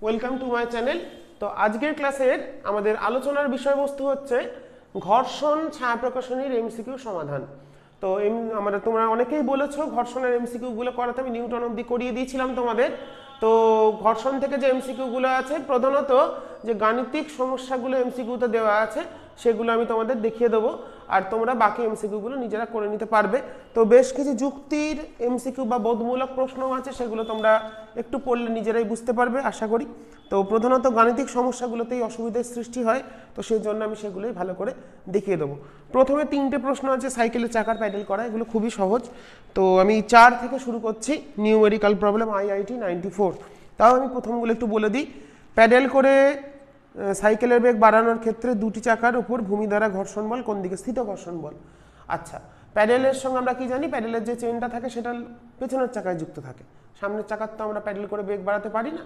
Welcome to my channel. তো আজকের ক্লাসের আমাদের আলোচনার বিষয়বস্তু হচ্ছে ঘর্ষণ ছায়া প্রকাশনীর এমসিকিউ সমাধান। তো তোমরা অনেকেই বলেছো ঘর্ষণের এমসিকিউ গুলো করাতে, আমি নিউটন অবধি করিয়ে দিয়েছিলাম তোমাদের। তো ঘর্ষণ থেকে যে এমসিকিউ গুলো আছে, প্রধানত যে গাণিতিক সমস্যাগুলো এমসিকিউতে দেওয়া আছে সেগুলো আমি তোমাদের দেখিয়ে দেবো, আর তোমরা বাকি এমসিকিউগুলো নিজেরা করে নিতে পারবে। তো বেশ কিছু যুক্তির এমসিকিউ বা বোধমূলক প্রশ্নও আছে, সেগুলো তোমরা একটু পড়লে নিজেরাই বুঝতে পারবে আশা করি। তো প্রধানত গাণিতিক সমস্যাগুলোতেই অসুবিধার সৃষ্টি হয়, তো সেই জন্য আমি সেগুলোই ভালো করে দেখিয়ে দেবো। প্রথমে 3টে প্রশ্ন আছে সাইকেলের চাকার প্যাডেল করা, এগুলো খুবই সহজ। তো আমি 4 থেকে শুরু করছি, নিউমেরিক্যাল প্রবলেম IIT 94। তাও আমি প্রথমগুলো একটু বলে দিই। প্যাডেল করে সাইকেলের বেগ বাড়ানোর ক্ষেত্রে দুটি চাকার উপর ভূমি দ্বারা ঘর্ষণ বল কোন দিকে? স্থিত ঘর্ষণ বল। আচ্ছা, প্যাডেলের সঙ্গে আমরা কি জানি? প্যাডেলের যে চেনটা থাকে সেটা পেছনের চাকায় যুক্ত থাকে। সামনের চাকার তো আমরা প্যাডেল করে বেগ বাড়াতে পারি না।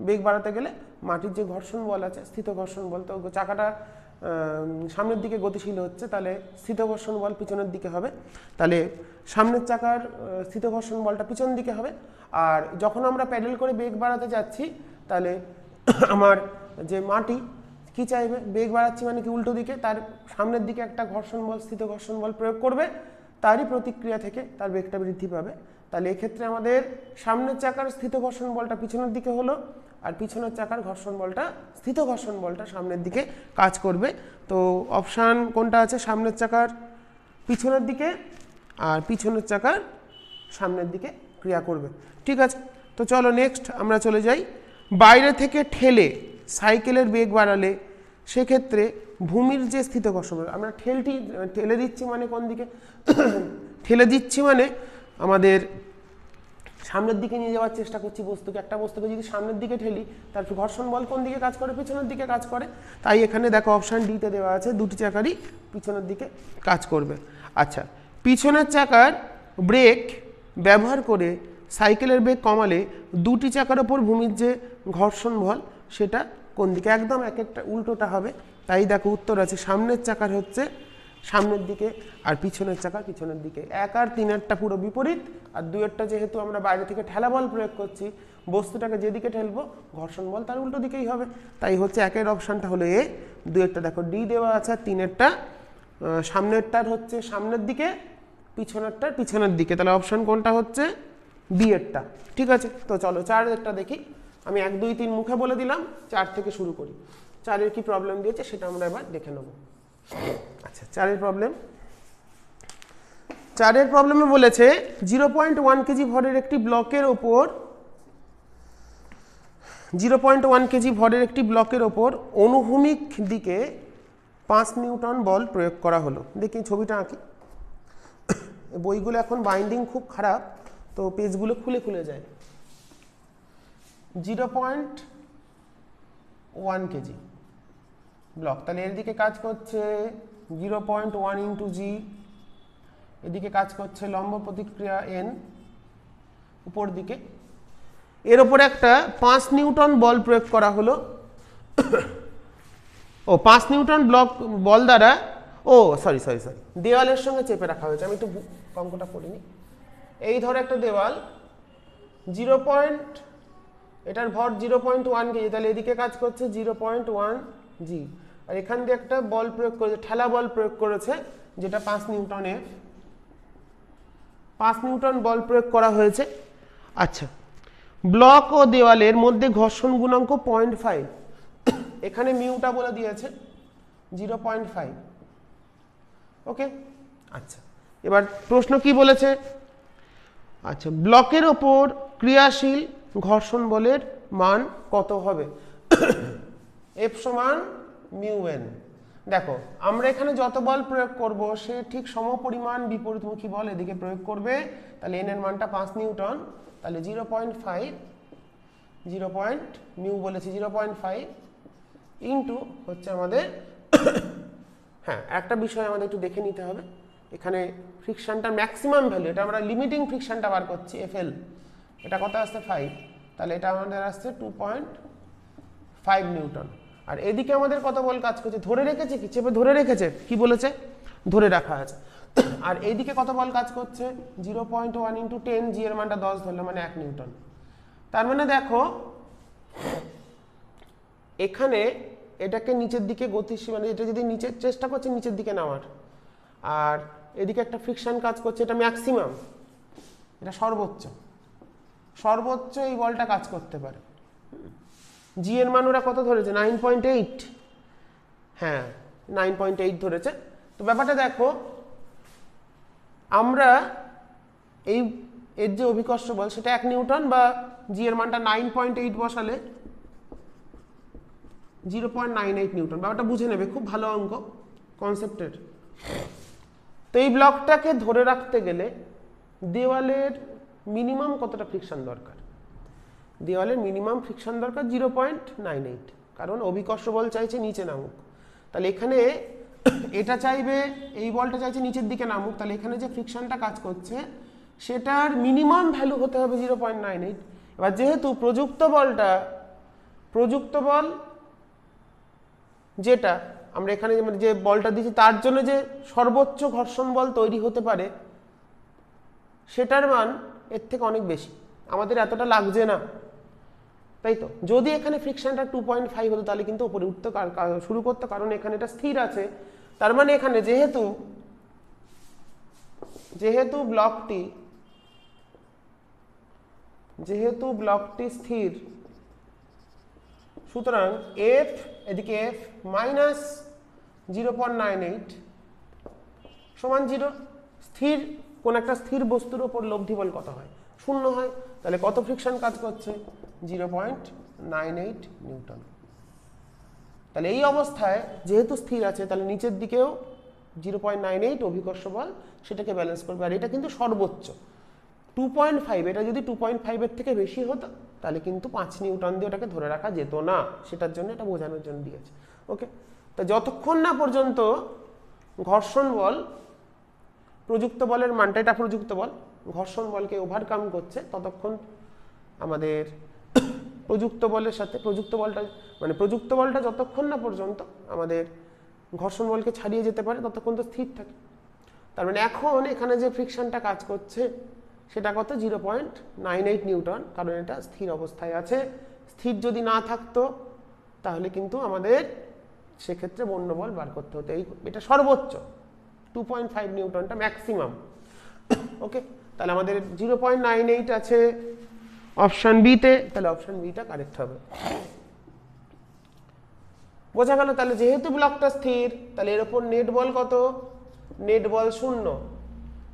বেগ বাড়াতে গেলে মাটির যে ঘর্ষণ বল আছে, স্থিত ঘর্ষণ বল, তো চাকাটা সামনের দিকে গতিশীল হচ্ছে, তাহলে স্থিত ঘর্ষণ বল পিছনের দিকে হবে। তাহলে সামনের চাকার স্থিত ঘর্ষণ বলটা পিছন দিকে হবে। আর যখন আমরা প্যাডেল করে বেগ বাড়াতে যাচ্ছি, তাহলে আমার যে মাটি কি চাইবে? বেগ বাড়াচ্ছি মানে কি উল্টো দিকে, তার সামনের দিকে একটা ঘর্ষণ বল, স্থিত ঘর্ষণ বল প্রয়োগ করবে, তারই প্রতিক্রিয়া থেকে তার বেগটা বৃদ্ধি পাবে। তাহলে এক্ষেত্রে আমাদের সামনের চাকার স্থিত ঘর্ষণ বলটা পিছনের দিকে হলো, আর পিছনের চাকার ঘর্ষণ বলটা, স্থিত ঘর্ষণ বলটা সামনের দিকে কাজ করবে। তো অপশান কোনটা আছে? সামনের চাকার পিছনের দিকে আর পিছনের চাকার সামনের দিকে ক্রিয়া করবে। ঠিক আছে, তো চলো নেক্সট আমরা চলে যাই। বাইরে থেকে ঠেলে সাইকেলের বেগ বাড়ালে সেক্ষেত্রে ভূমির যে স্থিত ঘর্ষণ, আমরা ঠেলে দিচ্ছি মানে কোন দিকে? ঠেলে দিচ্ছি মানে আমাদের সামনের দিকে নিয়ে যাওয়ার চেষ্টা করছি বস্তুকে। একটা বস্তুকে যদি সামনের দিকে ঠেলি, তার ঘর্ষণ বল কোন দিকে কাজ করে? পিছনের দিকে কাজ করে। তাই এখানে দেখো অপশান ডিতে দেওয়া আছে দুটি চাকারই পিছনের দিকে কাজ করবে। আচ্ছা, পিছনের চাকার ব্রেক ব্যবহার করে সাইকেলের বেগ কমালে দুটি চাকার ওপর ভূমির যে ঘর্ষণ বল সেটা কোন দিকে? একদম এক একটা উল্টোটা হবে। তাই দেখো উত্তর আছে সামনের চাকার হচ্ছে সামনের দিকে, আর পিছনের চাকার পিছনের দিকে। 1 আর 3-এরটা পুরো বিপরীত, আর 2-এরটা যেহেতু আমরা বাইরে থেকে ঠেলা বল প্রয়োগ করছি, বস্তুটাকে যেদিকে ঠেলবো ঘর্ষণ বল তার উল্টো দিকেই হবে। তাই হচ্ছে 1-এর অপশানটা হলো এ, 2-এরটা দেখো ডি দেওয়া আছে, আর 3-এরটা সামনেরটার হচ্ছে সামনের দিকে, পিছনেরটার পিছনের দিকে। তাহলে অপশান কোনটা হচ্ছে? বি-এরটা। ঠিক আছে, তো চলো 4-এরটা দেখি। আমি 1, 2, 3 মুখে বলে দিলাম, 4 থেকে শুরু করি। 4-এর কি প্রবলেম দিয়েছে সেটা আমরা এবার দেখে নেব। আচ্ছা, 4-এর প্রবলেমে বলেছে 0.1 কেজি ভরের একটি ব্লকের ওপর 0.1 কেজি ভরের একটি ব্লকের ওপর অনুভূমিক দিকে 5 নিউটন বল প্রয়োগ করা হলো। দেখি ছবিটা আঁকি। বইগুলো এখন বাইন্ডিং খুব খারাপ, তো পেজগুলো খুলে খুলে যায়। 0.1 কেজি ব্লক, তাহলে এর দিকে কাজ করছে 0.1 ইন্টু জি, এদিকে কাজ করছে লম্ব প্রতিক্রিয়া n উপর দিকে। এর ওপর একটা 5 নিউটন বল প্রয়োগ করা হলো। 5 নিউটন বল দ্বারা সরি দেওয়ালের সঙ্গে চেপে রাখা হয়েছে। আমি একটু অঙ্কটা করিনি। এই ধরো একটা দেওয়াল, এটার ভর 0.1 কেজি, তাহলে এদিকে কাজ করছে 0.1 জি, আর এখান দিয়ে একটা বল প্রয়োগ করেছে, ঠেলা বল প্রয়োগ করেছে, যেটা 5 নিউটনের 5 নিউটন বল প্রয়োগ করা হয়েছে। আচ্ছা, ব্লক ও দেওয়ালের মধ্যে ঘর্ষণ গুণাঙ্ক 0.5, এখানে মিউটা বলে দিয়েছে 0.5। ওকে, আচ্ছা এবার প্রশ্ন কি বলেছে? আচ্ছা, ব্লকের ওপর ক্রিয়াশীল ঘর্ষণ বলের মান কত হবে? এফ সমান মিউ এন। দেখো আমরা এখানে যত বল প্রয়োগ করব সে ঠিক সমপরিমাণ বিপরীতমুখী বল এদিকে প্রয়োগ করবে। তাহলে এন এর মানটা 5 নিউটন, তাহলে 0.5 মিউ বলেছি 0.5 ইন্টু হচ্ছে আমাদের হ্যাঁ একটা বিষয় আমাদের একটু দেখে নিতে হবে। এখানে ফ্রিকশনটা ম্যাক্সিমাম ভ্যালু, এটা আমরা লিমিটিং ফ্রিকশনটা বার করছি, এফএল এটা কত আসছে? 5, তাহলে এটা আমাদের আসছে 2.5 নিউটন। আর এদিকে আমাদের কত বল কাজ করছে? ধরে রেখেছে কি? চেপে ধরে রেখেছে, কি বলেছে? ধরে রাখা আছে। আর এইদিকে কত বল কাজ করছে? 0.1 ইন্টু 10, জি এর মানটা 10 ধরলে মানে 1 নিউটন। তার মানে দেখো এখানে এটাকে নিচের দিকে গতিশীল, মানে এটা যদি নিচের চেষ্টা করছে নিচের দিকে নামার, আর এদিকে একটা ফ্রিকশন কাজ করছে, এটা ম্যাক্সিমাম, এটা সর্বোচ্চ, সর্বোচ্চ এই বলটা কাজ করতে পারে। জি এর মান ওরা কত ধরেছে? 9.8, হ্যাঁ 9.8 ধরেছে। তো ব্যাপারটা দেখো, আমরা এই এর যে অভিকর্ষ বল সেটা 1 নিউটন, বা জি এর মানটা 9.8 বসালে 0.98 নিউটন। ব্যাপারটা বুঝে নেবে, খুব ভালো অঙ্ক কনসেপ্টের। তো এই ব্লকটাকে ধরে রাখতে গেলে দেওয়ালের মিনিমাম কতটা ফ্রিকশন দরকার? দেওয়ালের মিনিমাম ফ্রিকশন দরকার 0.98, কারণ অভিকর্ষ বল চাইছে নিচে নামুক। তাহলে এখানে এটা চাইবে, এই বলটা চাইছে নিচের দিকে নামুক, তাহলে এখানে যে ফ্রিকশনটা কাজ করছে সেটার মিনিমাম ভ্যালু হতে হবে 0.98। এবার যেহেতু প্রযুক্ত বল যেটা আমরা এখানে যে বলটা দিচ্ছি তার জন্য যে সর্বোচ্চ ঘর্ষণ বল তৈরি হতে পারে সেটার মান এর থেকে অনেক বেশি, আমাদের এতটা লাগছে না, তাই তো? যদি এখানে ফ্রিকশনটা 2.5 হতো তাহলে কিন্তু উপরে উঠতে শুরু করতো, কারণ এখানে এটা স্থির আছে। তার মানে এখানে যেহেতু ব্লকটি স্থির, সুতরাং এফ এদিকে এফ মাইনাস 0.98 সমান 0। স্থির কোন একটা স্থির বস্তুর উপর লব্ধি বল কত হয়? 0 হয়। তাহলে কত ফ্রিকশন কাজ করছে? 0.98 নিউটন। তাহলে এই অবস্থায় যেহেতু স্থির আছে, তাহলে নিচের দিকেও 0.98 অভিকর্ষ বল সেটাকে ব্যালেন্স করবে। আর এটা কিন্তু সর্বোচ্চ 2.5, এটা যদি 2.5 এর থেকে বেশি হতো তাহলে কিন্তু 5 নিউটন দিয়ে ওটাকে ধরে রাখা যেত না, সেটার জন্য এটা বোঝানোর জন্য দিয়েছে। ওকে, তা যতক্ষণ না পর্যন্ত ঘর্ষণ বল, প্রযুক্ত বলের মানটা, এটা প্রযুক্ত বল ঘর্ষণ বলকে ওভারকাম করছে, ততক্ষণ আমাদের প্রযুক্ত বলের সাথে প্রযুক্ত বলটা যতক্ষণ না পর্যন্ত আমাদের ঘর্ষণ বলকে ছাড়িয়ে যেতে পারে ততক্ষণ তো স্থির থাকে। তার মানে এখন এখানে যে ফ্রিকশনটা কাজ করছে সেটা কত? 0.98 নিউটন, কারণ এটা স্থির অবস্থায় আছে। স্থির যদি না থাকতো তাহলে কিন্তু আমাদের সেক্ষেত্রে বন্য বল বার করতে হতো। এটা সর্বোচ্চ 2.5 নিউটনটা ম্যাক্সিমাম। ওকে, তাহলে আমাদের 0.98 আছে অপশন বিতে, তাহলে অপশন বিটা কারেক্ট হবে। বোঝা গেল? তাহলে যেহেতু ব্লকটা স্থির, তাহলে এর উপর নেট বল কত? নেট বল 0,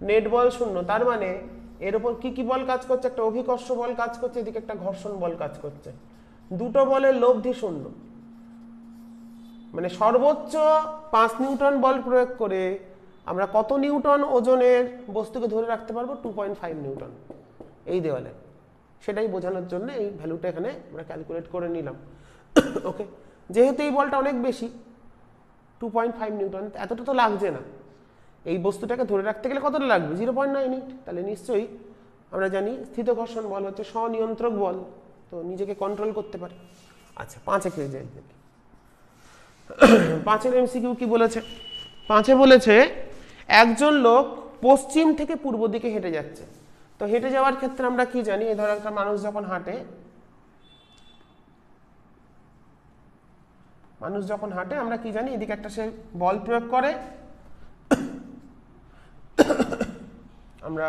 নেট বল 0। তার মানে এর উপর কি কি বল কাজ করছে? একটা অভিকর্ষ বল কাজ করছে, এদিকে একটা ঘর্ষণ বল কাজ করছে, দুটো বলের লব্ধি 0। মানে সর্বোচ্চ 5 নিউটন বল প্রয়োগ করে আমরা কত নিউটন ওজনের বস্তুকে ধরে রাখতে পারবো? 2.5 নিউটন এই দেওয়ালে। সেটাই বোঝানোর জন্য এই ভ্যালুটা এখানে আমরা ক্যালকুলেট করে নিলাম। ওকে, যেহেতু এই বলটা অনেক বেশি 2.5 নিউটন, এতটা তো লাগছে না। এই বস্তুটাকে ধরে রাখতে গেলে কতটা লাগবে? 0.98। তাহলে নিশ্চয়ই আমরা জানি স্থিত ঘর্ষণ বল হচ্ছে স্বনিয়ন্ত্রক বল, তো নিজেকে কন্ট্রোল করতে পারে। আচ্ছা, 5-এ কে যাই। 5-এর এমসিকিউ কি বলেছে? 5-এ বলেছে একজন লোক পশ্চিম থেকে পূর্ব দিকে হেঁটে যাচ্ছে। তো হেঁটে যাওয়ার ক্ষেত্রে আমরা কি জানি? এই ধরো একটা মানুষ যখন হাঁটে, আমরা কি জানি? এদিকে একটা সে বল প্রয়োগ করে, আমরা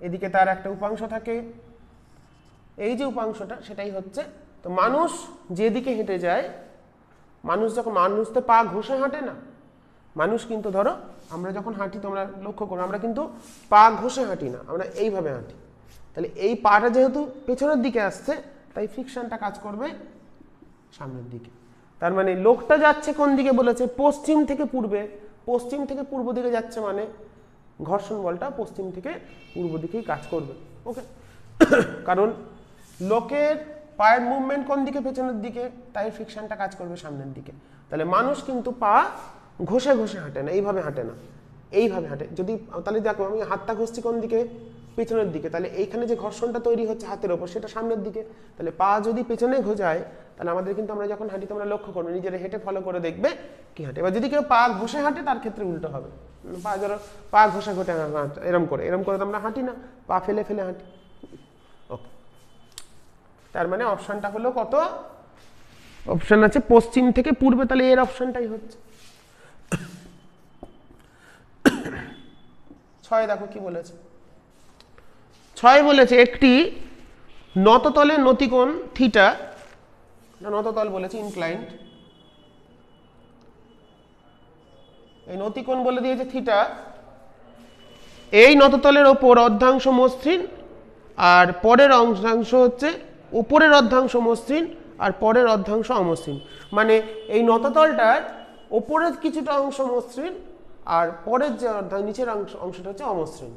এদিকে তার একটা উপাংশ থাকে, এই যে উপাংশটা সেটাই হচ্ছে। তো মানুষ যেদিকে হেঁটে যায়, মানুষ তো পা ঘষে হাঁটে না, মানুষ কিন্তু ধরো আমরা যখন হাঁটি তোমরা লক্ষ্য করো, আমরা কিন্তু পা ঘষে হাঁটি না, আমরা এইভাবে হাঁটি। তাহলে এই পাটা যেহেতু পেছনের দিকে আসছে, তাই ফ্রিকশনটা কাজ করবে সামনের দিকে। তার মানে লোকটা যাচ্ছে কোন দিকে? বলেছে পশ্চিম থেকে পূর্বে। পশ্চিম থেকে পূর্ব দিকে যাচ্ছে মানে ঘর্ষণ বলটা পশ্চিম থেকে পূর্ব দিকেই কাজ করবে। ওকে, কারণ লোকের পায়ের মুভমেন্ট কোন দিকে? পেছনের দিকে, তাই ফ্রিকশনটা কাজ করবে সামনের দিকে। তাহলে মানুষ কিন্তু পা ঘষে ঘষে হাঁটে না, এইভাবে হাঁটে না, এইভাবে হাঁটে। যদি তাহলে দেখো আমি হাতটা ঘষছি কোন দিকে? পেছনের দিকে, তাহলে এইখানে যে ঘর্ষণটা তৈরি হচ্ছে হাতের ওপর সেটা সামনের দিকে। তাহলে পা যদি পেছনে ঘোজায় তাহলে আমাদের কিন্তু, আমরা যখন হাঁটি তোমরা লক্ষ্য করবে, নিজেরা হেঁটে ফলো করে দেখবে কি হাঁটে। এবার যদি কেউ পা ঘষে হাঁটে তার ক্ষেত্রে উল্টো হবে। পা ঘষে ঘষে এরম করে তো আমরা হাঁটি না, পা ফেলে ফেলে হাঁটি। ওকে, তার মানে অপশনটা হলো কত? অপশন আছে পশ্চিম থেকে পূর্বে, তাহলে এর অপশনটাই হচ্ছে 6। দেখো কি বলেছে, 6 বলেছে একটি নততলের নতিকোণ থিটা, নততল বলেছে ইনক্লাইন্ড, এই নতিকোণ বলে দিয়েছে থিটা, এই নততলের ওপর অর্ধাংশ মসৃণ আর পরের অর্ধাংশ হচ্ছে উপরের অর্ধাংশ মসৃণ আর পরের অর্ধাংশ অমসৃণ। মানে এই নততলটার ওপরের কিছুটা অংশ মসৃণ আর পরের যে নিচের অংশটা হচ্ছে অমসৃণ।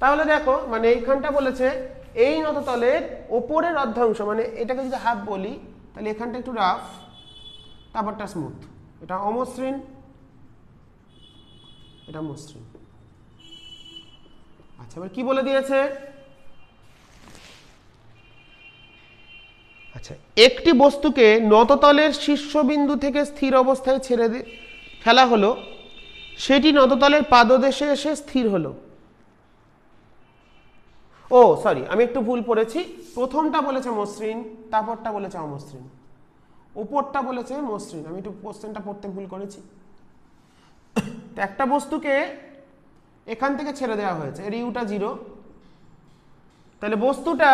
তাহলে দেখো মানে এইখানটা বলেছে এই নততলের ওপরের অর্ধাংশ, মানে এটাকে যদি হাফ বলি তাহলে এখানটা একটু রাফ, তারপরটা স্মুথ, এটা অমসৃণ এটা মসৃণ। আচ্ছা এবার কি বলে দিয়েছে, আচ্ছা একটি বস্তুকে নততলের শীর্ষবিন্দু থেকে স্থির অবস্থায় ছেড়ে ফেলা হলো, সেটি নততলের পাদদেশে এসে স্থির হলো। ও সরি, আমি একটু ভুল পড়েছি, প্রথমটা বলেছে মসৃণ, তারপরটা বলেছে অমসৃণ, উপরটা বলেছে মসৃণ, আমি একটু কোশ্চেনটা পড়তে ভুল করেছি। একটা বস্তুকে এখান থেকে ছেড়ে দেওয়া হয়েছে, এর ইউটা 0, তাহলে বস্তুটা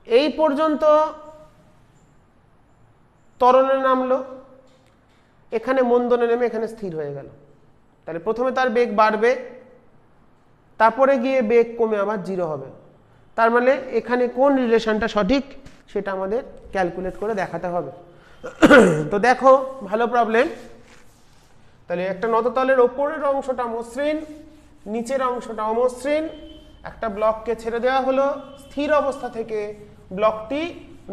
এই পর্যন্ত ত্বরণে নামলো, এখানে মন্দনে নেমে এখানে স্থির হয়ে গেল। তাহলে প্রথমে তার বেগ বাড়বে, তারপরে গিয়ে বেগ কমে আবার 0 হবে। তার মানে এখানে কোন রিলেশনটা সঠিক সেটা আমাদের ক্যালকুলেট করে দেখাতে হবে। তো দেখো ভালো প্রবলেম, তাহলে একটা নততলের ওপরের অংশটা মসৃণ, নিচের অংশটা অমসৃণ, একটা ব্লককে ছেড়ে দেওয়া হলো, স্থির অবস্থা থেকে ব্লকটি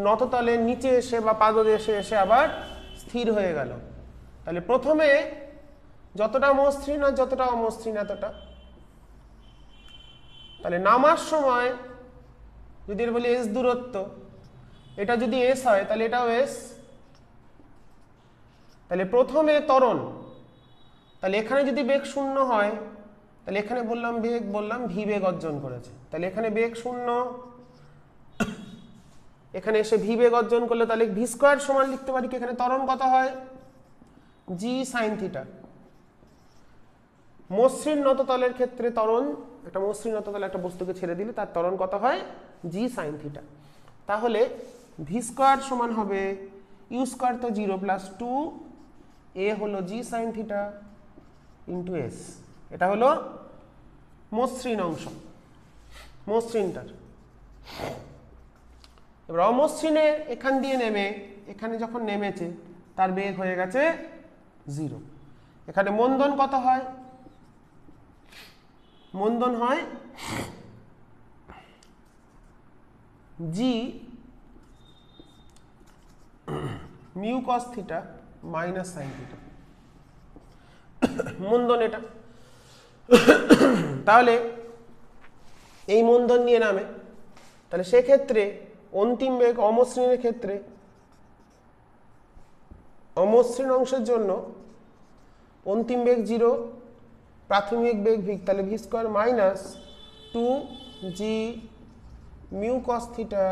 নততলের নিচে এসে বা পাদদেশে এসে আবার স্থির হয়ে গেল। তাহলে প্রথমে যতটা মসৃণ আর যতটা অমসৃণ এতটা, তাহলে নামার সময় যদি এর বলি এস দূরত্ব, এটা যদি এস হয় তাহলে এটাও এস, তাহলে প্রথমে ত্বরণ, তাহলে এখানে যদি বেগ 0 হয় তাহলে এখানে বললাম বেগ বললাম ভি বেগ অর্জন করেছে, তাহলে এখানে বেগ 0, এখানে এসে ভি বেগ অর্জন করলে তাহলে ভি স্কোয়ার সমান লিখতে পারি কি, এখানে ত্বরণ কত হয় জি সাইন থিটা। মসৃণ নততলের ক্ষেত্রে ত্বরণ, একটা মসৃণ নততলে একটা বস্তুকে ছেড়ে দিলে তার ত্বরণ কত হয় জি সাইন থিটা। তাহলে ভি স্কোয়ার সমান হবে ইউ স্কোয়ার তো 0 + 2 এ হলো জি সাইন থিটা ইন্টু এস, এটা হলো মসৃণ অংশ মসৃণটার। এবার অমসৃণে এখান দিয়ে নেমে এখানে যখন নেমেছে তার বেগ হয়ে গেছে 0। এখানে মন্দন কত হয়, মন্দন হয় g mu cos theta minus sine theta, মন্দন এটা। তাহলে এই মন্দন নিয়ে নামে, তাহলে সেক্ষেত্রে অন্তিম বেগ অমসৃণের ক্ষেত্রে অমসৃণ অংশের জন্য অন্তিম বেগ 0, প্রাথমিক বেগ ভি, তাহলে v square minus 2 g mu cos theta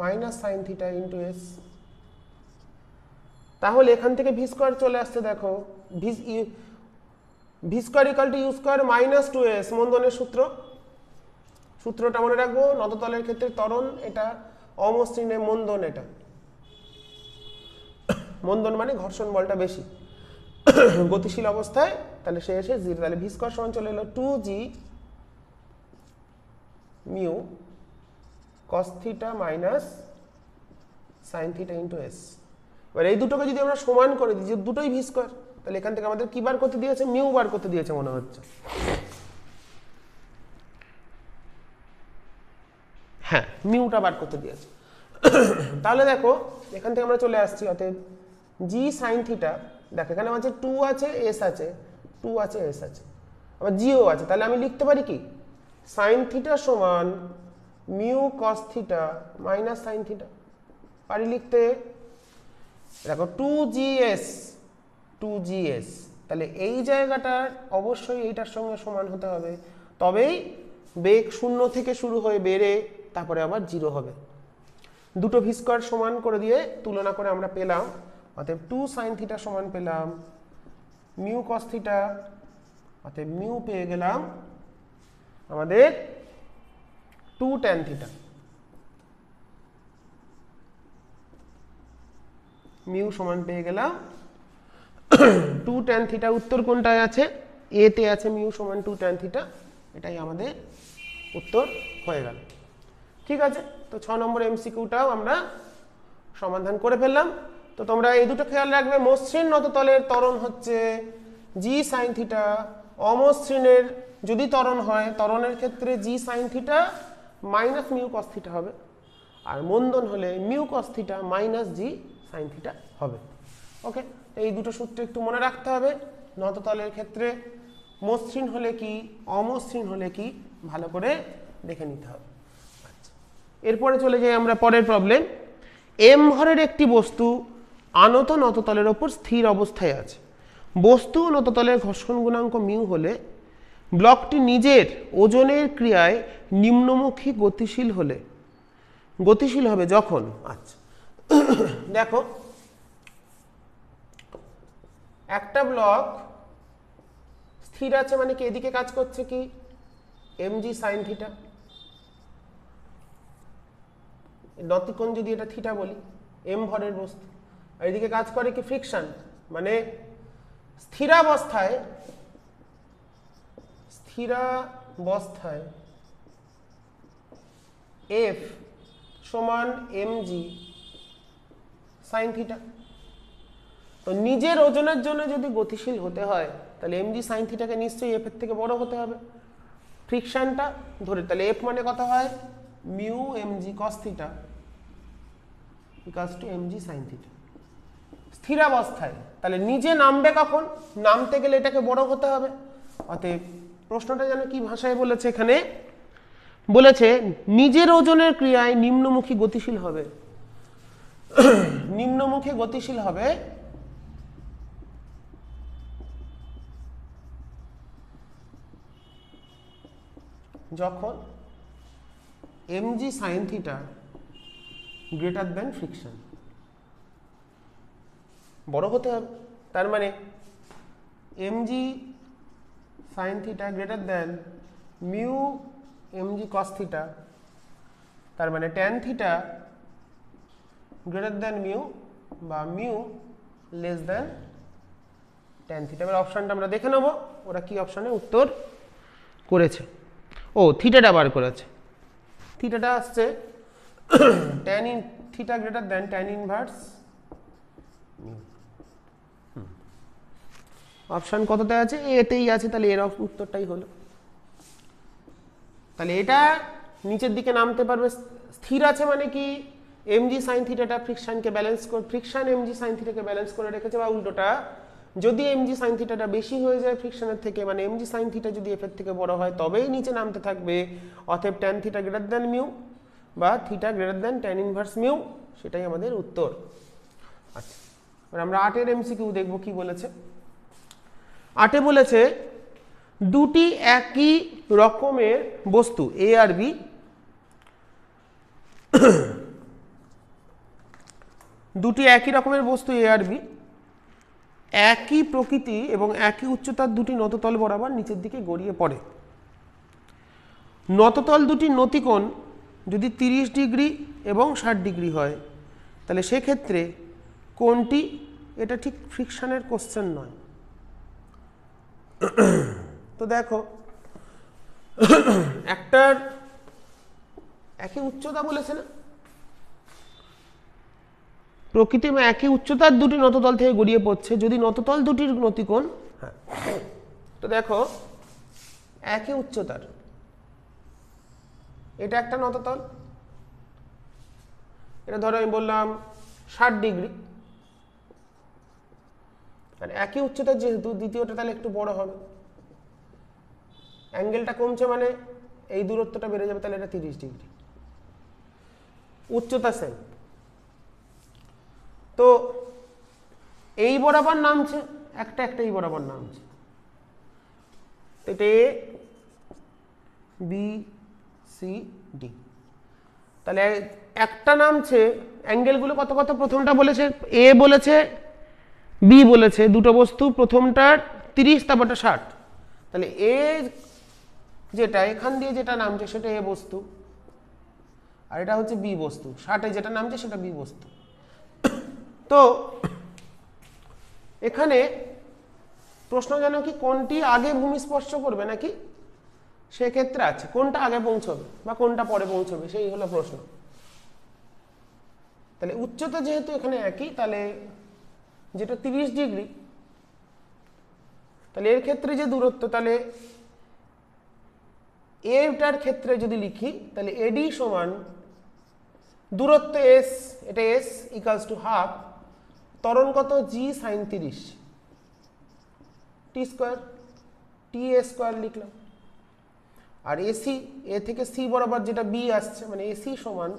minus sine theta into s. তাহলে এখান থেকে ভি স্কোয়ার চলে আসছে, দেখো v square equal to u square minus 2s, মন্দনের সূত্র, সূত্রটা মনে রাখবো, নততলের ক্ষেত্রে ত্বরণ এটা, অমসৃণে মন্দন এটা, মন্দন মানে ঘর্ষণ বলটা বেশি গতিশীল অবস্থায়, তাহলে সে এসে 0, তাহলে ভি স্কোয়ার সমান চলে এলো 2g mu cos theta minus sine theta into S. এবার এই দুটোকে যদি আমরা সমান করে দিই, যে দুটোই ভি স্কোয়ার, তাহলে এখান থেকে আমাদের কি বার করতে দিয়েছে, মিউ বার করতে দিয়েছে মনে হচ্ছে। হ্যাঁ মিউটা বার করতে দিয়েছে। তাহলে দেখো এখান থেকে আমরা চলে আসছি, অতএব জি সাইন থিটা, দেখো এখানে আছে 2 আছে এস আছে, 2 আছে এস আছে, আবার জিও আছে, তাহলে আমি লিখতে পারি কি সাইন থিটা সমান mu cos theta minus sine theta, পারি লিখতে। দেখো 2gs, তাহলে এই জায়গাটা অবশ্যই এইটার সঙ্গে সমান হতে হবে, তবেই বেগ 0 থেকে শুরু হয়ে বেড়ে তারপরে আবার 0 হবে। দুটো ভি স্কোয়ার সমান করে দিয়ে তুলনা করে আমরা পেলাম, অতএব 2 sin থিটা সমান পেলাম মিউ কস থিটা, অতএব মিউ পেয়ে গেলাম আমাদের 2 tan থিটা। মিউ সমান পেয়ে গেলাম 2 tan থিটা। উত্তর কোনটায় আছে? এ তে আছে মিউ সমান 2 tan থিটা, এটাই আমাদের উত্তর হয়ে গেল। ঠিক আছে, তো 6 নম্বর এমসিকিউটাও আমরা সমাধান করে ফেললাম। তো তোমরা এই দুটো খেয়াল রাখবে, মসৃণ নততলের ত্বরণ হচ্ছে জি সাইন থিটা, অমসৃণের যদি ত্বরণ হয় ত্বরণের ক্ষেত্রে জি sine theta minus mu cos theta হবে, আর মন্দন হলে মিউ কস থিটা মাইনাস জি সাইন থিটা হবে। ওকে, এই দুটো সূত্র একটু মনে রাখতে হবে। নততলের ক্ষেত্রে মসৃণ হলে কি, অমসৃণ হলে কি, ভালো করে দেখে নিতে হবে। আচ্ছা, এরপরে চলে যাই আমরা পরের প্রবলেম। এম ভরের একটি বস্তু আনত নততলের ওপর স্থির অবস্থায় আছে। বস্তু ও নততলের ঘর্ষণ গুণাঙ্ক মিউ হলে ব্লকটি নিজের ওজনের ক্রিয়ায় নিম্নমুখী গতিশীল হলে, গতিশীল হবে যখন, আচ্ছা দেখো একটা ব্লক স্থির আছে মানে কি, এদিকে কাজ করছে কি এমজি সাইন থিটা, নতিকোণ যদি এটা থিটা বলি, এম ভরের বস্তু, আর এদিকে কাজ করে কি ফ্রিকশন, মানে স্থিরাবস্থায় এফ সমান এমজি সাইন থিটা। তো নিজের ওজনের জন্য যদি গতিশীল হতে হয় তাহলে এমজি সাইন থিটাকে নিশ্চয়ই এফ এর থেকে বড় হতে হবে। ফ্রিকশনটা ধরে তাহলে এফ মানে কত হয়, mu mg cos theta equals to mg sine theta. স্থিরাবস্থায় তাহলে নিজে নামবে কখন, নামতে গেলে এটাকে বড় হতে হবে। অতএব প্রশ্নটা যেন কি ভাষায় বলেছে, এখানে বলেছে নিজের ওজনের ক্রিয়ায় নিম্নমুখী গতিশীল হবে। নিম্নমুখী গতিশীল হবে যখন mg sine theta greater than friction, বড় হতে হবে। তার মানে mg sine theta greater than mu mg cos theta, তার মানে tan theta greater than mu বা mu less than tan theta. এবার অপশানটা আমরা দেখে নেব ওরা কি অপশানে উত্তর করেছে। ও থিটাটা বার করেছে, থিটাটা আসছে tan in theta greater than tan inverse mu. Option কততে আছে, এতেই আছে, তাহলে এর উত্তরটাই হলো। তাহলে এটা নিচের দিকে নামতে পারবে, স্থির আছে মানে কি এমজি সাইন থিটাটা ফ্রিকশনকে ব্যালেন্স করে, ফ্রিকশন এমজি সাইন থিটাকে ব্যালেন্স করে রেখেছে, বা উল্টোটা যদি এমজি সাইন থিটাটা বেশি হয়ে যায় ফ্রিকশনের থেকে, মানে এমজি সাইন থিটা যদি এফ এর থেকে বড় হয় তবেই নিচে নামতে থাকবে। অতএব tan theta greater than mu বা theta greater than tan inverse mu, সেটাই আমাদের উত্তর। আচ্ছা, এবার আমরা 8 এর এমসিকিউ দেখব কি বলেছে। 8 বলেছে দুটি একই রকমের বস্তু এ আর বি দুটি একই রকমের বস্তু এ আর বি একই প্রকৃতি এবং একই উচ্চতার দুটি নততল বরাবর নিচের দিকে গড়িয়ে পড়ে। নততল দুটির নতিকোণ যদি 30 ডিগ্রি এবং 60 ডিগ্রি হয় তাহলে সেক্ষেত্রে কোনটি, এটা ঠিক ফ্রিকশনের কোশ্চেন নয়। তো দেখো একটার একই উচ্চতা বলেছে না, প্রকৃতি একই উচ্চতার দুটি নততল থেকে গড়িয়ে পড়ছে, যদি নততল দুটির নতিকোণ, হ্যাঁ তো দেখো একই উচ্চতার, এটা একটা নততল, এটা ধরো আমি বললাম 60 ডিগ্রি, আর একই উচ্চতার যেহেতু দ্বিতীয়টা তাহলে একটু বড় হবে, অ্যাঙ্গেলটা কমছে মানে এই দূরত্বটা বেড়ে যাবে, তাহলে এটা 30 ডিগ্রি, উচ্চতা সেম। তো এই বরাবর নামছে, একটা এই বরাবর নামছে, এটা এ বি সি ডি। তাহলে একটা নামছে, অ্যাঙ্গেলগুলো কত কত, প্রথমটা বলেছে এ বলেছে বি বলেছে, দুটো বস্তু, প্রথমটার 30 তারপরটা 60। তাহলে এ যেটা এখান দিয়ে যেটা নামছে সেটা এ বস্তু, আর এটা হচ্ছে বি বস্তু, 60-এ যেটা নামছে সেটা বি বস্তু। তো এখানে প্রশ্ন যেন কি কোনটি আগে ভূমি স্পর্শ করবে নাকি, সেক্ষেত্রে আছে কোনটা আগে পৌঁছবে বা কোনটা পরে পৌঁছবে, সেই হলো প্রশ্ন। তাহলে উচ্চতা যেহেতু এখানে একই, তাহলে যেটা 30 ডিগ্রি, তাহলে এর ক্ষেত্রে যে দূরত্ব, তাহলে এটার ক্ষেত্রে যদি লিখি তাহলে এডি সমান দূরত্ব এস, এটা এস ইকুয়ালস টু হাফ ত্বরণ কত জি সাইন 30 টি স্কোয়ার, টি এ স্কোয়ার লিখলাম। আর এসি, এ থেকে সি বরাবর যেটা বি আসছে, মানে এসি সমান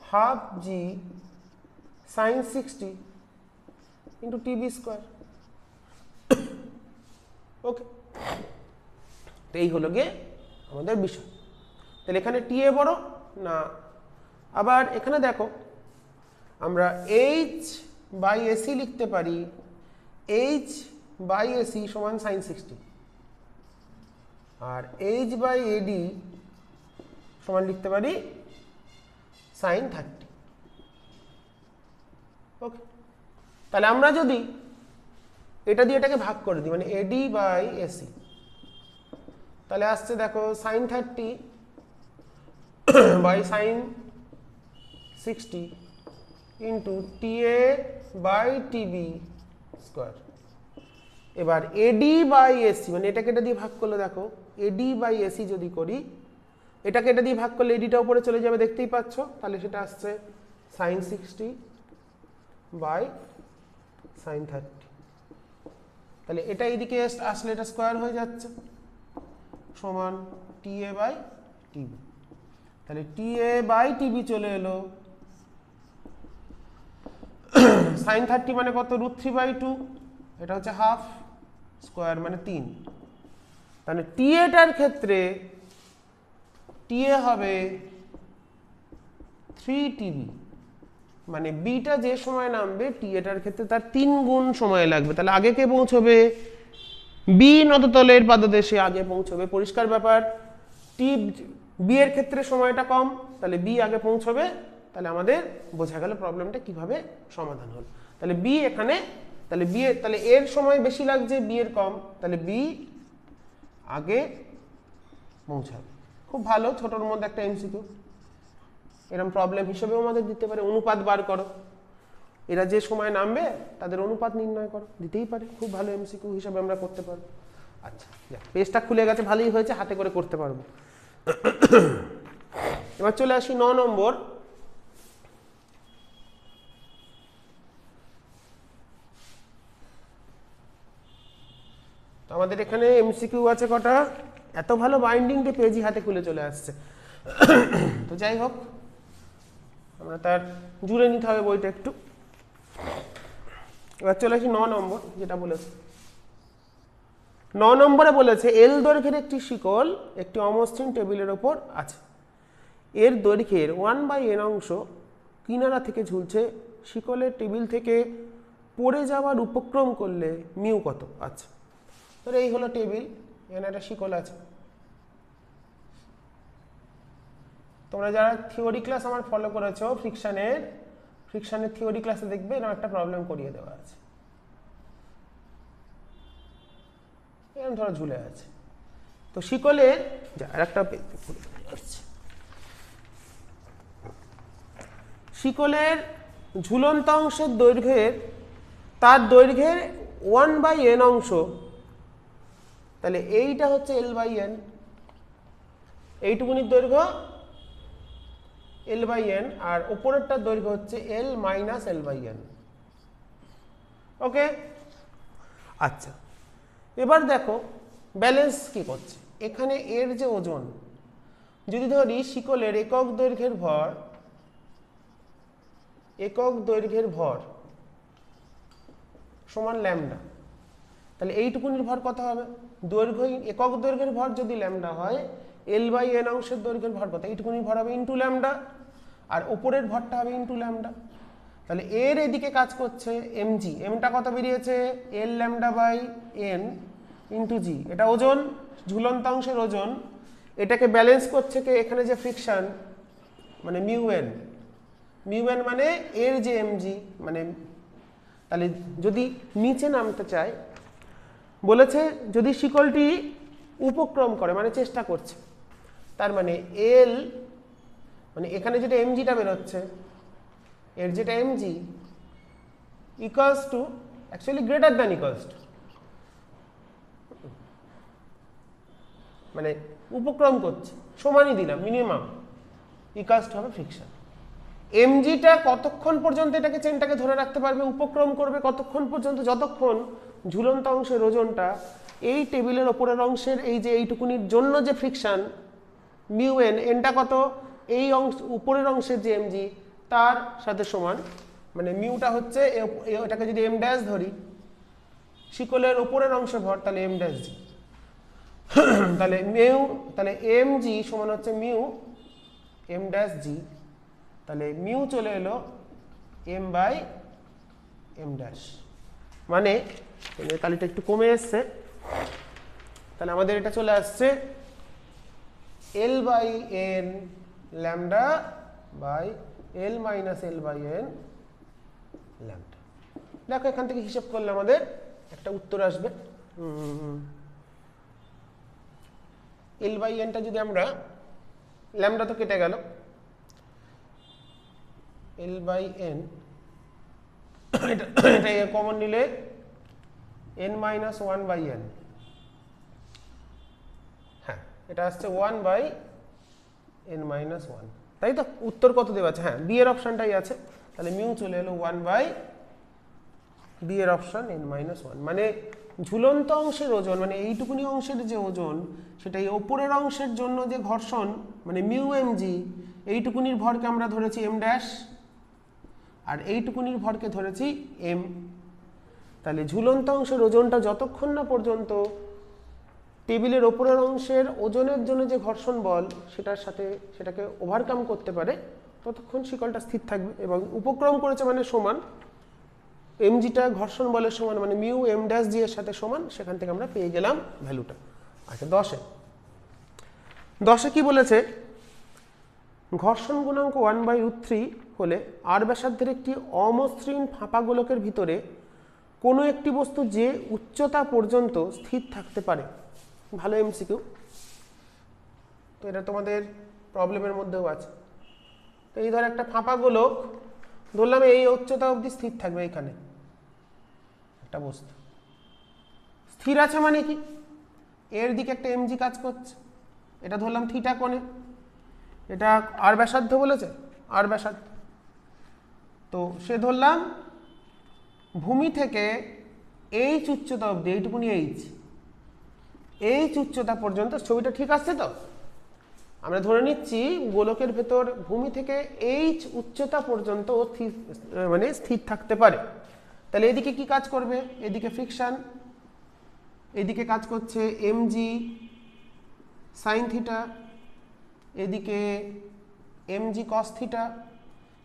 half g sine 60 into TB square. Okay, তো এই হলো গিয়ে আমাদের বিষয়। তাহলে এখানে টি এ বড় না, আবার এখানে দেখো আমরা এইচ বাই এসি লিখতে পারি, এইচ বাই এসি সমান সাইন 60, আর এইচ বাই এডি সমান লিখতে পারি সাইন 30। ওকে, তাহলে আমরা যদি এটা দিয়ে এটাকে ভাগ করে দিই, মানে এডি বাই এসি, তাহলে আসছে দেখো sine 30 by sine 60 into T A by TB square. এবার এডি বাই এসি, মানে এটাকে এটা দিয়ে ভাগ করলে দেখো এডি বাই এসি যদি করি, এটাকে এটা দিয়ে ভাগ করলে এডিটা উপরে চলে যাবে, দেখতেই পাচ্ছ। তাহলে সেটা আসছে সাইন 60 বাই সাইন 30। তাহলে এটা এইদিকে আসলে এটা স্কোয়ার হয়ে যাচ্ছে, সমান টি এ বাই টিবি। তাহলে টি এ বাই টিবি চলে এলো, সাইন 30 মানে কত, √3/2, এটা হচ্ছে হাফ, স্কোয়ার মানে 3। তাহলে টি এটার ক্ষেত্রে টি এ হবে 3 টিবি, মানে বিটা যে সময় নামবে টি এটার ক্ষেত্রে তার 3 গুণ সময় লাগবে। তাহলে আগে কে পৌঁছবে, বি নদতলের পাদদেশে আগে পৌঁছবে, পরিষ্কার ব্যাপার। টি বি এর ক্ষেত্রে সময়টা কম, তাহলে বি আগে পৌঁছবে। তাহলে আমাদের বোঝা গেল প্রবলেমটা কিভাবে সমাধান হলো। তাহলে বি এখানে, তাহলে বি এর, তাহলে এর সময় বেশি লাগছে, বি এর কম, তাহলে বি আগে পৌঁছাবে। খুব ভালো, ছোটর মধ্যে একটা এমসিকিউ, এরকম প্রবলেম হিসেবেও আমাদের দিতে পারে। অনুপাত বার করো, এরা যে সময় নামবে তাদের অনুপাত নির্ণয় করো, দিতেই পারে। খুব ভালো এমসিকিউ হিসেবে আমরা করতে পারবো। আচ্ছা, পেজটা খুলে গেছে, ভালোই হয়েছে, হাতে করে করতে পারবো। এবার চলে আসি 9 নম্বর। আমাদের এখানে এমসিকিউ আছে কটা, এত ভালো বাইন্ডিং যে পেজই হাতে খুলে চলে আসছে। তো যাই হোক, আমরা তার জুড়ে নিতে হবে বইটা একটু। এবার চলে আসি 9 নম্বর, যেটা বলেছে 9 নম্বরে বলেছে এল দৈর্ঘ্যের একটি শিকল একটি অমসৃণ টেবিলের ওপর আছে, এর দৈর্ঘ্যের 1/n অংশ কিনারা থেকে ঝুলছে, শিকলের টেবিল থেকে পড়ে যাওয়ার উপক্রম করলে মিউ কত। আচ্ছা, তাহলে এই হলো টেবিল, এখানে একটা শিকল আছে। তোমরা যারা থিওরি ক্লাস আমার ফলো করেছো, ফ্রিকশনের থিওরি ক্লাসে দেখবে এরকম একটা প্রবলেম করিয়ে দেওয়া আছে, এরকম ধরো ঝুলে আছে। তো শিকলের আরেকটা শিকলের ঝুলন্ত অংশের দৈর্ঘ্যের, তার দৈর্ঘ্যের 1/n অংশ, তাহলে এইটা হচ্ছে l/n, এইটুকুনির দৈর্ঘ্য l/n, আর উপরেরটার দৈর্ঘ্য হচ্ছে l - l/n। ওকে, আচ্ছা, এবার দেখো ব্যালেন্স কি করছে। এখানে এর যে ওজন, যদি ধরি শিকলের একক দৈর্ঘ্যের ভর সমান ল্যামডা, তাহলে এইটুকুনির ভর কত হবে, দৈর্ঘ্য, একক দৈর্ঘ্যের ভর যদি ল্যামডা হয়, L/n অংশের দৈর্ঘ্যের ভর কত, এইটুকুনি ভর হবে ইন্টু ল্যামডা, আর ওপরের ভরটা হবে ইন্টু ল্যামডা। তাহলে এর এদিকে কাজ করছে mg, এমটা কত বেরিয়েছে L/n ইন্টু জি, এটা ওজন, ঝুলন্ত অংশের ওজন। এটাকে ব্যালেন্স করছে কে, এখানে যে ফ্রিকশন মানে মিউ এন মানে এর যে mg মানে। তাহলে যদি নিচে নামতে চায়, বলেছে যদি শিকলটি উপক্রম করে মানে চেষ্টা করছে, তার মানে এল মানে এখানে যেটা mgটা বেরোচ্ছে, এর যেটা mg equals to actually greater than equals to, মানে উপক্রম করছে, সমানই দিলাম মিনিমাম, ইকুয়ালস টু হবে ফ্রিকশন। mgটা কতক্ষণ পর্যন্ত এটাকে চেনটাকে ধরে রাখতে পারবে, উপক্রম করবে কতক্ষণ পর্যন্ত, যতক্ষণ ঝুলন্ত অংশের ওজনটা এই টেবিলের ওপরের অংশের এই যে এইটুকুনির জন্য যে ফ্রিকশন মিউ এন, এনটা কত এই অংশ উপরের অংশের যে mg তার সাথে সমান, মানে মিউটা হচ্ছে এটাকে যদি m ড্যাশ ধরি শিকলের ওপরের অংশে ভর, তাহলে m ড্যাশ জি, তাহলে তাহলে mg সমান হচ্ছে মিউ m ড্যাশ জি, তাহলে মিউ চলে এলো m/m ড্যাশ, মানে কালিটা একটু কমে এসছে, তাহলে আমাদের এটা চলে আসছে L/n lambda by L minus L/n lambda. দেখো এখান থেকে হিসাব করলে আমাদের একটা উত্তর আসবে। L/nটা যদি আমরা, ল্যামডা তো কেটে গেল, L/n এটা কমন নিলে n-1/n, হ্যাঁ এটা আসছে 1/n-1, তাই তো? উত্তর কত দেওয়া আছে, হ্যাঁ বি এর অপশনটাই আছে, তাহলে মিউ চলে এলো 1/b এর অপশন n-1, মানে ঝুলন্ত অংশের ওজন মানে এইটুকুনি অংশের যে ওজন সেটা এই ওপরের অংশের জন্য যে ঘর্ষণ মানে মিউ mg, এইটুকুনির ভরকে আমরা ধরেছি m ড্যাশ, আর এইটুকুনির ভরকে ধরেছি m। তাহলে ঝুলন্ত অংশের ওজনটা যতক্ষণ না পর্যন্ত টেবিলের ওপরের অংশের ওজনের জন্য যে ঘর্ষণ বল সেটার সাথে সেটাকে ওভারকাম করতে পারে, ততক্ষণ শিকলটা স্থির থাকবে। এবং উপক্রম করেছে মানে সমান, mgটা ঘর্ষণ বলের সমান মানে মিউ m ড্যাশ জি এর সাথে সমান, সেখান থেকে আমরা পেয়ে গেলাম ভ্যালুটা। আচ্ছা 10-এ কি বলেছে, ঘর্ষণ গুণাঙ্ক 1/√3 হলে আর ব্যাসার্ধের একটি অমসৃণ ফাঁপা গোলকের ভিতরে কোনো একটি বস্তু যে উচ্চতা পর্যন্ত স্থির থাকতে পারে। ভালো এমসিকিউ, তো এটা তোমাদের প্রবলেমের মধ্যেও আছে। তো এই ধর একটা ফাঁপা গোলক, ধরলাম এই উচ্চতা অবধি স্থির থাকবে, এখানে একটা বস্তু স্থির আছে মানে কি, এর দিকে একটা mg কাজ করছে, এটা ধরলাম থিটা কোণে, এটা আর ব্যাসার্ধ বলেছে, আর ব্যাসার্ধ, তো সে ধরলাম ভূমি থেকে এইচ উচ্চতা অবধি, এইটুকুনি এইচ উচ্চতা পর্যন্ত, ছবিটা ঠিক আসছে তো? আমরা ধরে নিচ্ছি গোলকের ভেতর ভূমি থেকে এইচ উচ্চতা পর্যন্ত মানে স্থির থাকতে পারে। তাহলে এদিকে কি কাজ করবে, এদিকে ফ্রিকশন, এদিকে কাজ করছে mg সাইন থিটা, এদিকে mg কস থিটা।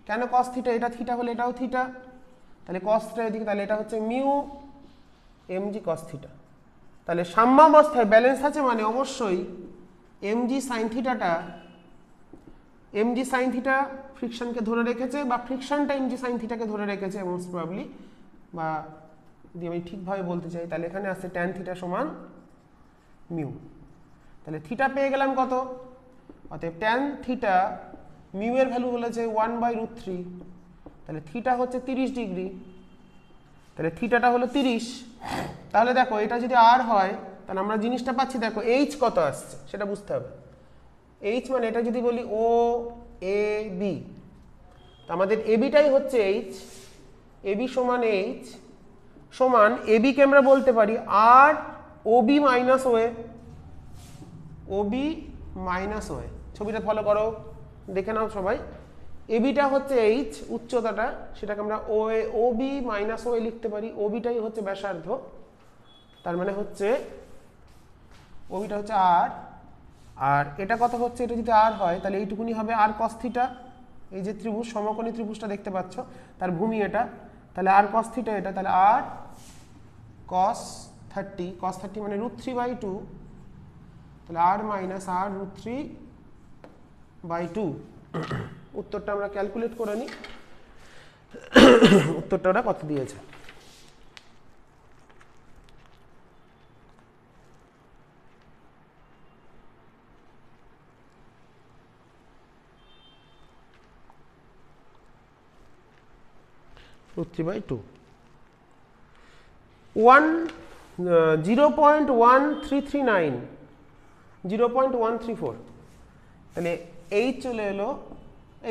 কেন কস থিটা, এটা থিটা হলে এটাও থিটা, তাহলে কস থিটা এদিকে, তাহলে এটা হচ্ছে মিউ mg কস থিটা। তাহলে সাম্যাবস্থায় ব্যালেন্স আছে মানে অবশ্যই mg সাইন থিটাটা, mg সাইন থিটা ফ্রিকশনকে ধরে রেখেছে, বা ফ্রিকশনটা mg সাইন থিটাকে ধরে রেখেছে মোস্ট প্রবাবলি, বা যদি আমি ঠিকভাবে বলতে চাই তাহলে এখানে আসছে ট্যান থিটা সমান মিউ। তাহলে থিটা পেয়ে গেলাম কত, অতএব ট্যান থিটা মিউ এর ভ্যালু বলেছে 1/√3, তাহলে থিটা হচ্ছে 30 ডিগ্রি, তাহলে থিটাটা হলো 30। তাহলে দেখো এটা যদি আর হয় তাহলে আমরা জিনিসটা পাচ্ছি, দেখো এইচ কত আসছে সেটা বুঝতে হবে। এইচ মানে এটা যদি বলি ও এ বি, আমাদের এবিটাই হচ্ছে এইচ, এবি সমান এইচ সমান এবিকে আমরা বলতে পারি আর OB minus OA, OB minus OA. ছবিটা ফলো করো, দেখে নাও সবাই। এবিটা হচ্ছে এইচ উচ্চতাটা, সেটাকে আমরা ওএ ওবি মাইনাস ওএ লিখতে পারি। ওবিটাই হচ্ছে ব্যাসার্ধ, তার মানে হচ্ছে ওবিটা হচ্ছে আর আর এটা কত হচ্ছে, এটা যদি আর হয় তাহলে এইটুকুনি হবে আর কস থিটা, এই যে ত্রিভুজ সমকোণী ত্রিভুজটা দেখতে পাচ্ছ তার ভূমি এটা, তাহলে আর কস থিটা এটা, তাহলে আর কস 30 মানে √3/2, তাহলে আর মাইনাস আর √3/2। উত্তরটা আমরা ক্যালকুলেট করে নিই, উত্তরটা ওরা কত দিয়েছে। √3/2 0.1339 0.134, তাহলে এই চলে এলো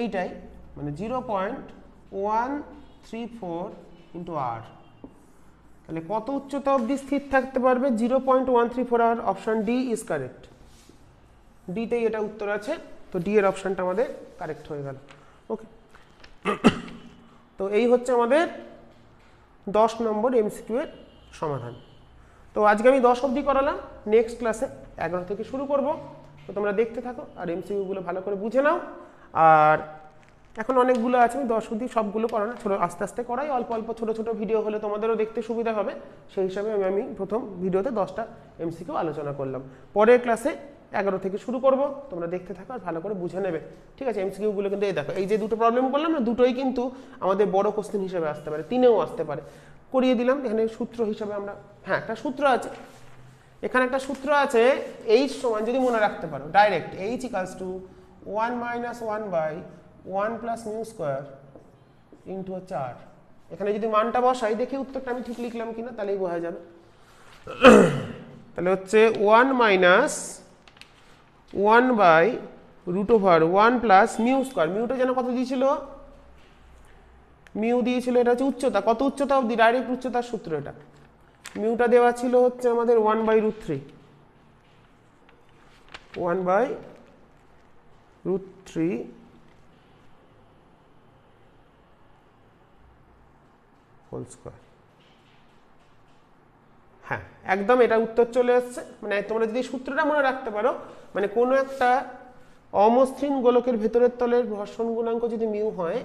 এইটাই, মানে 0.134 ইন্টু আর, তাহলে কত উচ্চতা অবধি স্থির থাকতে পারবে 0.134 আর। অপশন ডি ইজ কারেক্ট, ডিতেই এটা উত্তর আছে, তো ডি এর অপশনটা আমাদের কারেক্ট হয়ে গেল। ওকে, তো এই হচ্ছে আমাদের 10 নম্বর এমসিকিউ এর সমাধান। তো আজকে আমি 10 অবধি করালাম, নেক্সট ক্লাসে 11 থেকে শুরু করব। তো তোমরা দেখতে থাকো আর এমসিকিউগুলো ভালো করে বুঝে নাও। আর এখন অনেকগুলো আছে, আমি 10 অবধি সবগুলো করানো ছোটো আস্তে আস্তে করাই, অল্প অল্প ছোটো ছোটো ভিডিও হলে তোমাদেরও দেখতে সুবিধা হবে, সেই হিসাবে আমি প্রথম ভিডিওতে 10টা এমসিকিউ আলোচনা করলাম। পরের ক্লাসে 11 থেকে শুরু করব, তোমরা দেখতে থাকো আর ভালো করে বুঝে নেবে, ঠিক আছে। এমসিকিউগুলো কিন্তু এই দেখো, এই যে দুটো প্রবলেম করলাম না, দুটোই কিন্তু আমাদের বড় কোশ্চেন হিসেবে আসতে পারে, 3এও আসতে পারে। করিয়ে দিলাম, এখানে সূত্র হিসাবে আমরা, হ্যাঁ একটা সূত্র আছে, এখানে একটা সূত্র আছে, এইচ সমান যদি মনে রাখতে পারো direct, H equals to 1 - 1/1 + μ² into হচ্ছে আর। এখানে যদি মানটা বসাই, দেখি উত্তরটা আমি ঠিক লিখলাম কিনা, তাহলেই বোঝা যাবে। তাহলে হচ্ছে 1 - 1/√1 + μ²। মিউটা যেন কত দিয়েছিল, মিউ দিয়েছিল, এটা হচ্ছে উচ্চতা, কত উচ্চতা অবধি, ডাইরেক্ট উচ্চতার সূত্র এটা। মিউটা দেওয়া ছিল হচ্ছে আমাদের 1/√3, 1/√3 হোল স্কয়ার। হ্যাঁ একদম এটা উত্তর চলে আসছে। মানে তোমরা যদি সূত্রটা মনে রাখতে পারো, মানে কোনো একটা অমসৃণ গোলকের ভেতরের তলের ঘর্ষণ গুণাঙ্ক যদি মিউ হয়,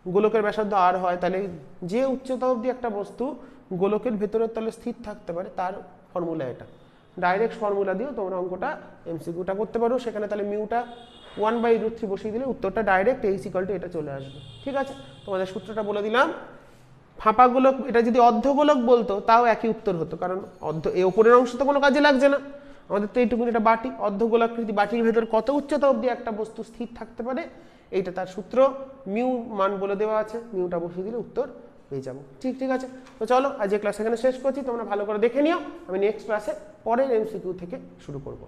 গোলকের ব্যাসার্ধ আর হয়, তাহলে যে উচ্চতা অবধি একটা বস্তু গোলকের ভেতরের তলে স্থির থাকতে পারে তার ফর্মুলা এটা। ডাইরেক্ট ফর্মুলা দিয়েও তোমরা অঙ্কটা এমসিকিউটা করতে পারো। সেখানে তাহলে মিউটা 1/√3 বসিয়ে দিলে উত্তরটা ডাইরেক্ট এইচ ইকুয়াল টু এটা চলে আসবে, ঠিক আছে। তোমাদের সূত্রটা বলে দিলাম। ফাঁপা গোলক, এটা যদি অর্ধগোলক বলতো তাও একই উত্তর হতো, কারণ এই ওপরের অংশ তো কোনো কাজে লাগছে না, আমাদের তো এইটুকুনি এটা বাটি, অর্ধগোলাকৃতি বাটির ভেতর কত উচ্চতা অবধি একটা বস্তু স্থির থাকতে পারে, এইটা তার সূত্র। মিউ মান বলে দেওয়া আছে, মিউটা বসিয়ে দিলে উত্তর পেয়ে যাবো, ঠিক আছে। তো চলো আজ এই ক্লাস এখানে শেষ করছি, তোমরা ভালো করে দেখে নিও, আমি নেক্সট ক্লাসে পরের এমসিকিউ থেকে শুরু করবো।